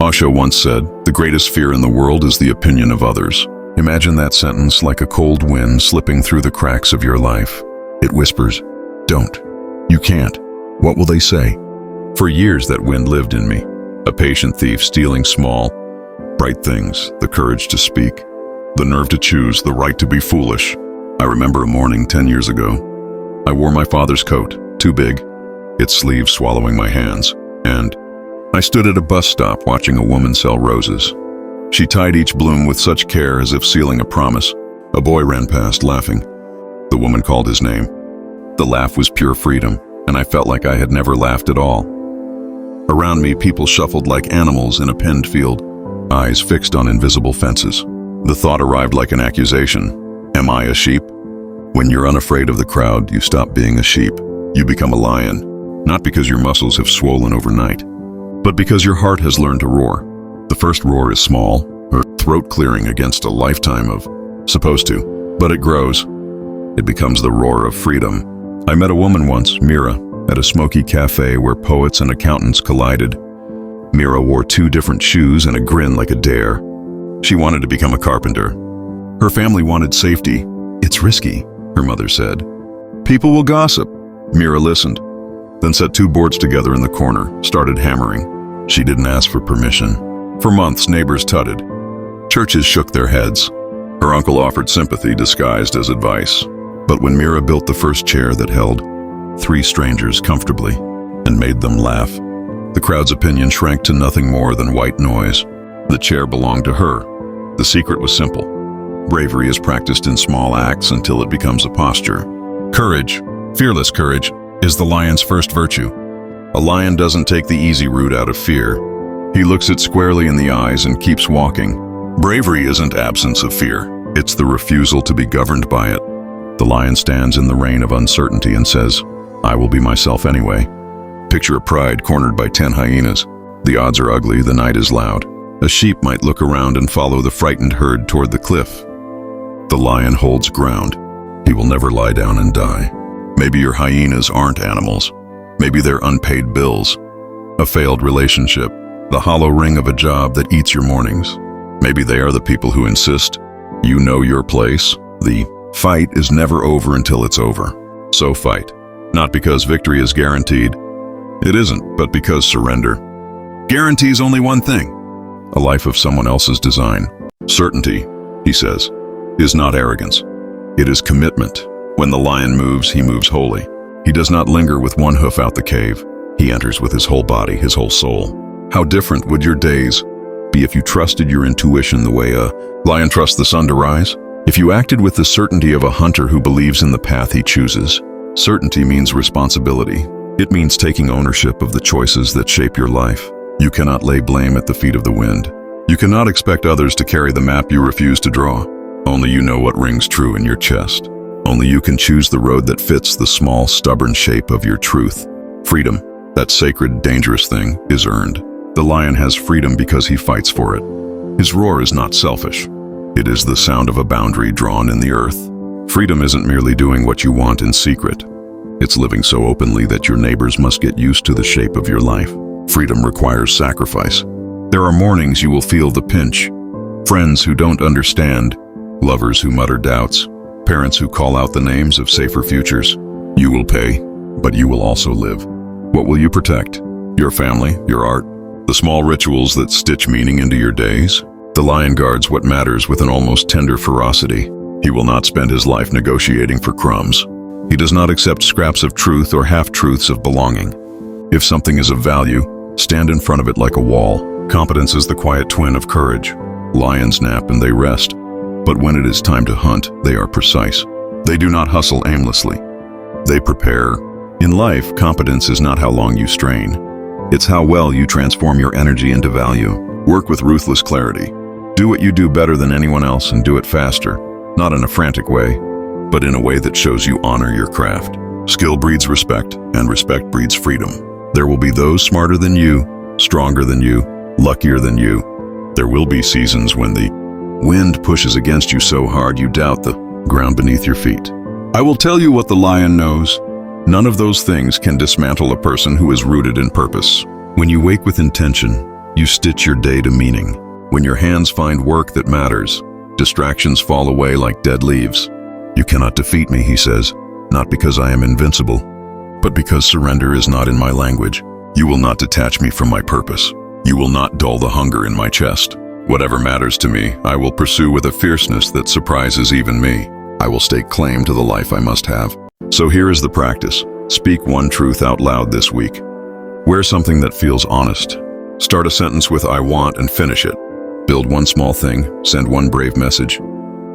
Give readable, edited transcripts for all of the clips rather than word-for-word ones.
Osho once said, "The greatest fear in the world is the opinion of others." Imagine that sentence like a cold wind slipping through the cracks of your life. It whispers, "Don't. You can't. What will they say?" For years that wind lived in me, a patient thief stealing small, bright things, the courage to speak, the nerve to choose, the right to be foolish. I remember a morning 10 years ago. I wore my father's coat, too big, its sleeves swallowing my hands, and I stood at a bus stop watching a woman sell roses. She tied each bloom with such care as if sealing a promise. A boy ran past, laughing. The woman called his name. The laugh was pure freedom, and I felt like I had never laughed at all. Around me, people shuffled like animals in a penned field, eyes fixed on invisible fences. The thought arrived like an accusation. Am I a sheep? When you're unafraid of the crowd, you stop being a sheep. You become a lion, not because your muscles have swollen overnight, but because your heart has learned to roar. The first roar is small, or throat clearing against a lifetime of supposed to, but it grows. It becomes the roar of freedom. I met a woman once, Mira, at a smoky cafe where poets and accountants collided. Mira wore 2 different shoes and a grin like a dare. She wanted to become a carpenter. Her family wanted safety. "It's risky," her mother said. "People will gossip." Mira listened, then set 2 boards together in the corner, started hammering. She didn't ask for permission. For months, neighbors tutted. Churches shook their heads. Her uncle offered sympathy disguised as advice. But when Mira built the first chair that held 3 strangers comfortably and made them laugh, the crowd's opinion shrank to nothing more than white noise. The chair belonged to her. The secret was simple. Bravery is practiced in small acts until it becomes a posture. Courage, fearless courage, is the lion's first virtue. A lion doesn't take the easy route out of fear. He looks it squarely in the eyes and keeps walking. Bravery isn't absence of fear. It's the refusal to be governed by it. The lion stands in the rain of uncertainty and says, "I will be myself anyway." Picture a pride cornered by 10 hyenas. The odds are ugly, the night is loud. A sheep might look around and follow the frightened herd toward the cliff. The lion holds ground. He will never lie down and die. Maybe your hyenas aren't animals. Maybe they're unpaid bills, a failed relationship, the hollow ring of a job that eats your mornings. Maybe they are the people who insist you know your place. The fight is never over until it's over. So fight. Not because victory is guaranteed. It isn't, but because surrender guarantees only one thing: a life of someone else's design. Certainty, he says, is not arrogance. It is commitment. When the lion moves, he moves wholly. He does not linger with one hoof out the cave. He enters with his whole body, his whole soul. How different would your days be if you trusted your intuition the way a lion trusts the sun to rise? If you acted with the certainty of a hunter who believes in the path he chooses. Certainty means responsibility. It means taking ownership of the choices that shape your life. You cannot lay blame at the feet of the wind. You cannot expect others to carry the map you refuse to draw. Only you know what rings true in your chest. Only you can choose the road that fits the small, stubborn shape of your truth. Freedom, that sacred, dangerous thing, is earned. The lion has freedom because he fights for it. His roar is not selfish. It is the sound of a boundary drawn in the earth. Freedom isn't merely doing what you want in secret. It's living so openly that your neighbors must get used to the shape of your life. Freedom requires sacrifice. There are mornings you will feel the pinch. Friends who don't understand. Lovers who mutter doubts. Parents who call out the names of safer futures. You will pay, but you will also live. What will you protect? Your family, your art, the small rituals that stitch meaning into your days? The lion guards what matters with an almost tender ferocity. He will not spend his life negotiating for crumbs. He does not accept scraps of truth or half-truths of belonging. If something is of value, stand in front of it like a wall. Competence is the quiet twin of courage. Lions nap and they rest. But when it is time to hunt, they are precise. They do not hustle aimlessly. They prepare. In life, competence is not how long you strain. It's how well you transform your energy into value. Work with ruthless clarity. Do what you do better than anyone else and do it faster. Not in a frantic way, but in a way that shows you honor your craft. Skill breeds respect, and respect breeds freedom. There will be those smarter than you, stronger than you, luckier than you. There will be seasons when the wind pushes against you so hard you doubt the ground beneath your feet. I will tell you what the lion knows. None of those things can dismantle a person who is rooted in purpose. When you wake with intention, You stitch your day to meaning. When your hands find work that matters, distractions fall away like dead leaves. You cannot defeat me, he says, not because I am invincible, but because surrender is not in my language. You will not detach me from my purpose. You will not dull the hunger in my chest. Whatever matters to me, I will pursue with a fierceness that surprises even me. I will stake claim to the life I must have. So here is the practice. Speak one truth out loud this week. Wear something that feels honest. Start a sentence with "I want" and finish it. Build one small thing, send one brave message.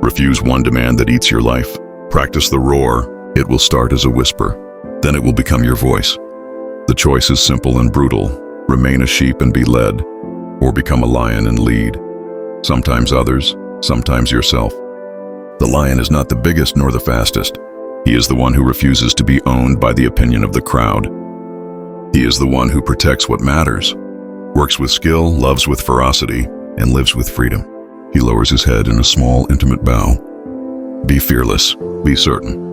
Refuse one demand that eats your life. Practice the roar. It will start as a whisper. Then it will become your voice. The choice is simple and brutal. Remain a sheep and be led, or become a lion and lead. Sometimes others, sometimes yourself. The lion is not the biggest nor the fastest. He is the one who refuses to be owned by the opinion of the crowd. He is the one who protects what matters, works with skill, loves with ferocity, and lives with freedom. He lowers his head in a small, intimate bow. Be fearless, be certain.